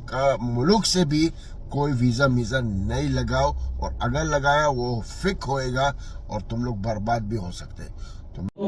का मुल्क से भी कोई वीज़ा नहीं लगाओ, और अगर लगाया वो फिक होएगा और तुम लोग बर्बाद भी हो सकते हैं।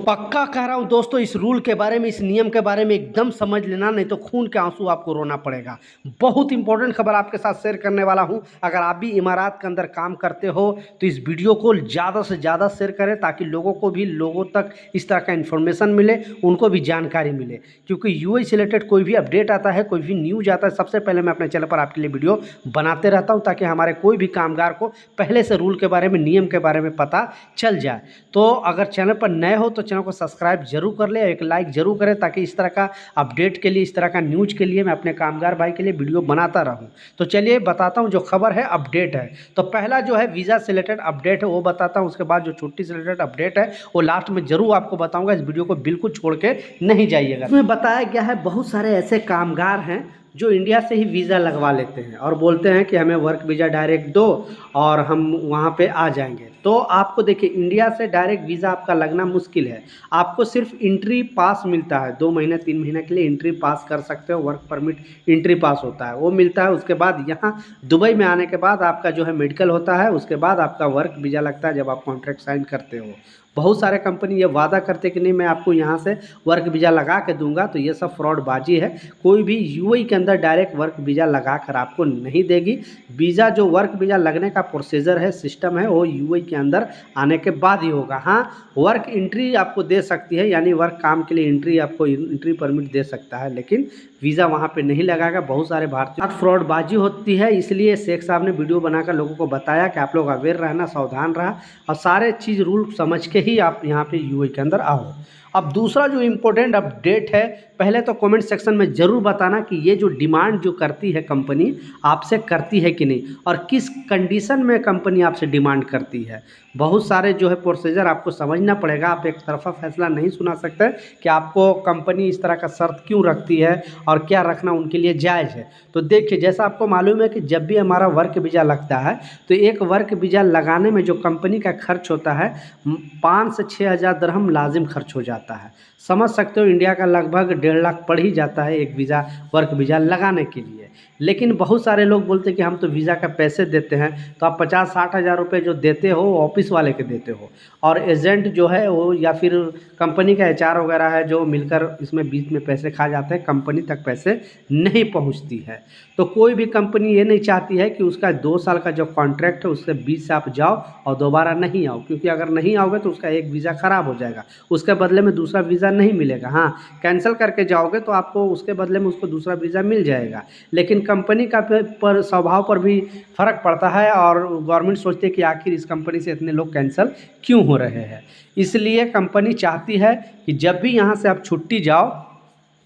पक्का कह रहा हूँ दोस्तों, इस रूल के बारे में, इस नियम के बारे में एकदम समझ लेना, नहीं तो खून के आंसू आपको रोना पड़ेगा। बहुत इंपॉर्टेंट खबर आपके साथ शेयर करने वाला हूँ। अगर आप भी इमारात के अंदर काम करते हो तो इस वीडियो को ज़्यादा से ज़्यादा शेयर करें, ताकि लोगों तक इस तरह का इन्फॉर्मेशन मिले, उनको भी जानकारी मिले। क्योंकि यूएई से रिलेटेड कोई भी अपडेट आता है, कोई भी न्यूज आता है, सबसे पहले मैं अपने चैनल पर आपके लिए वीडियो बनाते रहता हूँ, ताकि हमारे कोई भी कामगार को पहले से रूल के बारे में, नियम के बारे में पता चल जाए। तो अगर चैनल पर नए हो तो चैनल को सब्सक्राइब जरूर कर ले, एक लाइक जरूर करें, ताकि इस तरह का अपडेट के लिए, इस तरह का न्यूज के लिए मैं अपने कामगार भाई के लिए वीडियो बनाता रहूं। तो चलिए बताता हूं जो खबर है, अपडेट है। तो पहला जो है वीज़ा से रिलेटेड अपडेट है वो बताता हूं, उसके बाद जो छुट्टी से रिलेटेड अपडेट है वो लास्ट में जरूर आपको बताऊंगा। इस वीडियो को बिल्कुल छोड़ के नहीं जाइएगा। इसमें बताया गया है बहुत सारे ऐसे कामगार हैं जो इंडिया से ही वीज़ा लगवा लेते हैं और बोलते हैं कि हमें वर्क वीज़ा डायरेक्ट दो और हम वहाँ पे आ जाएंगे। तो आपको देखिए, इंडिया से डायरेक्ट वीज़ा आपका लगना मुश्किल है। आपको सिर्फ एंट्री पास मिलता है, 2 महीने 3 महीने के लिए एंट्री पास कर सकते हो, वर्क परमिट एंट्री पास होता है, वो मिलता है। उसके बाद यहाँ दुबई में आने के बाद आपका जो है मेडिकल होता है, उसके बाद आपका वर्क वीज़ा लगता है जब आप कॉन्ट्रैक्ट साइन करते हो। बहुत सारे कंपनी ये वादा करते कि नहीं मैं आपको यहाँ से वर्क वीज़ा लगा के दूंगा, तो ये सब फ्रॉडबाजी है। कोई भी यूएई के अंदर डायरेक्ट वर्क वीज़ा लगा कर आपको नहीं देगी। वीज़ा जो वर्क वीज़ा लगने का प्रोसीजर है, सिस्टम है, वो यूएई के अंदर आने के बाद ही होगा। हाँ, वर्क एंट्री आपको दे सकती है, यानी वर्क काम के लिए एंट्री, आपको एंट्री परमिट दे सकता है, लेकिन वीज़ा वहाँ पे नहीं लगाएगा। बहुत सारे भारतीय फ्रॉडबाजी होती है, इसलिए शेख साहब ने वीडियो बनाकर लोगों को बताया कि आप लोग अवेयर रहना, सावधान रहा और सारे चीज़ रूल समझ के ही आप यहाँ पे यूएई के अंदर आओ। अब दूसरा जो इम्पोर्टेंट अपडेट है, पहले तो कमेंट सेक्शन में ज़रूर बताना कि ये जो डिमांड जो करती है कंपनी, आपसे करती है कि नहीं, और किस कंडीशन में कंपनी आपसे डिमांड करती है। बहुत सारे जो है प्रोसीजर आपको समझना पड़ेगा। आप एक तरफा फैसला नहीं सुना सकते कि आपको कंपनी इस तरह का शर्त क्यों रखती है और क्या रखना उनके लिए जायज़ है। तो देखिए, जैसा आपको मालूम है कि जब भी हमारा वर्क वीज़ा लगता है तो एक वर्क वीज़ा लगाने में जो कंपनी का खर्च होता है 5 से 6 हज़ार दिरहम लाजिम खर्च हो जाता है। समझ सकते हो, इंडिया का लगभग 1.5 लाख पड़ ही जाता है एक वीज़ा, वर्क वीज़ा लगाने के लिए। लेकिन बहुत सारे लोग बोलते हैं कि हम तो वीज़ा का पैसे देते हैं, तो आप 50-60 हज़ार रुपये जो देते हो ऑफिस वाले के देते हो, और एजेंट जो है वो या फिर कंपनी का एचआर वगैरह है जो मिलकर इसमें बीच में पैसे खा जाते हैं, कंपनी तक पैसे नहीं पहुंचती है। तो कोई भी कंपनी ये नहीं चाहती है कि उसका 2 साल का जो कॉन्ट्रैक्ट है उसके बीच से आप जाओ और दोबारा नहीं आओ, क्योंकि अगर नहीं आओगे तो उसका एक वीज़ा ख़राब हो जाएगा, उसके बदले में दूसरा वीज़ा नहीं मिलेगा। हाँ, कैंसिल करके जाओगे तो आपको उसके बदले में उसको दूसरा वीज़ा मिल जाएगा, लेकिन कंपनी का पर स्वभाव पर भी फ़र्क पड़ता है, और गवर्नमेंट सोचती है कि आखिर इस कंपनी से इतने लोग कैंसिल क्यों हो रहे हैं। इसलिए कंपनी चाहती है कि जब भी यहाँ से आप छुट्टी जाओ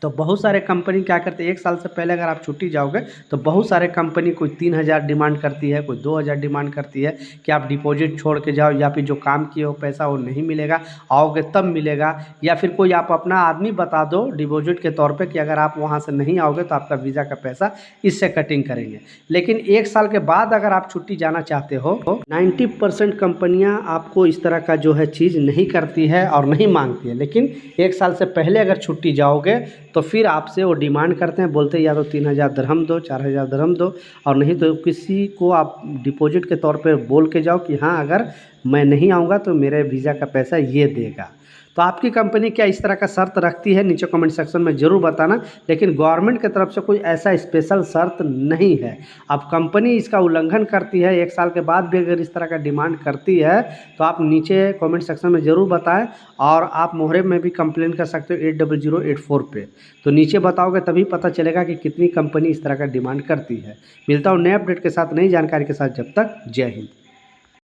तो बहुत सारे कंपनी क्या करते हैं, 1 साल से पहले अगर आप छुट्टी जाओगे तो बहुत सारे कंपनी कोई 3,000 डिमांड करती है, कोई 2,000 डिमांड करती है कि आप डिपॉजिट छोड़ के जाओ, या फिर जो काम किए हो पैसा वो नहीं मिलेगा, आओगे तब मिलेगा। या फिर कोई आप अपना आदमी बता दो डिपॉजिट के तौर पे कि अगर आप वहाँ से नहीं आओगे तो आपका वीज़ा का पैसा इससे कटिंग करेंगे। लेकिन 1 साल के बाद अगर आप छुट्टी जाना चाहते हो, 90% कंपनियाँ आपको इस तरह का जो है चीज़ नहीं करती है और नहीं मांगती है। लेकिन 1 साल से पहले अगर छुट्टी जाओगे तो फिर आपसे वो डिमांड करते हैं, बोलते हैं या तो 3,000 दिरहम दो, 4,000 दिरहम दो, और नहीं तो किसी को आप डिपॉजिट के तौर पे बोल के जाओ कि हाँ अगर मैं नहीं आऊँगा तो मेरे वीज़ा का पैसा ये देगा। तो आपकी कंपनी क्या इस तरह का शर्त रखती है, नीचे कमेंट सेक्शन में ज़रूर बताना। लेकिन गवर्नमेंट की तरफ से कोई ऐसा स्पेशल शर्त नहीं है। अब कंपनी इसका उल्लंघन करती है, 1 साल के बाद भी अगर इस तरह का डिमांड करती है तो आप नीचे कमेंट सेक्शन में ज़रूर बताएं, और आप मोहरे में भी कंप्लेन कर सकते हो 80084 पे। तो नीचे बताओगे तभी पता चलेगा कि कितनी कंपनी इस तरह का डिमांड करती है। मिलता हूँ नए अपडेट के साथ, नई जानकारी के साथ, जब तक जय हिंद।